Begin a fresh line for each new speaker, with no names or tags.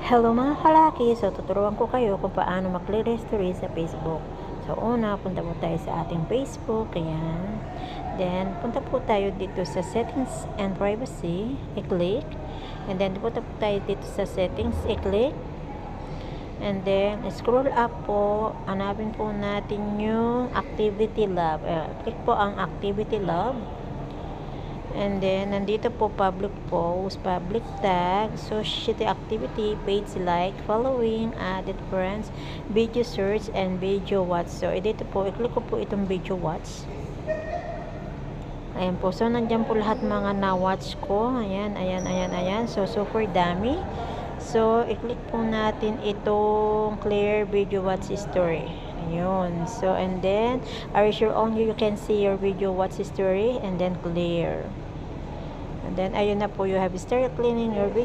Hello mga kalaki! So, tuturuan ko kayo kung paano mag-clear history sa Facebook. So, una, punta po tayo sa ating Facebook. Ayan. Then, punta po tayo dito sa Settings and Privacy. I-click. And then, punta po tayo dito sa Settings. I-click. And then, scroll up po. Hanapin po natin yung Activity Lab. Click po ang Activity Lab. And then, nandito po public post, public tag, society activity, page like, following, added friends, video search, and video watch. So, dito po, i-click ko po itong video watch. Ayan po. So, nandyan po lahat mga na-watch ko. Ayan. So, super dami. So, i-click po natin itong clear video watch history. Ayun. So, and then, are you sure only you can see your video watch history? And then, clear. And then, ayun na po, you have started cleaning your video.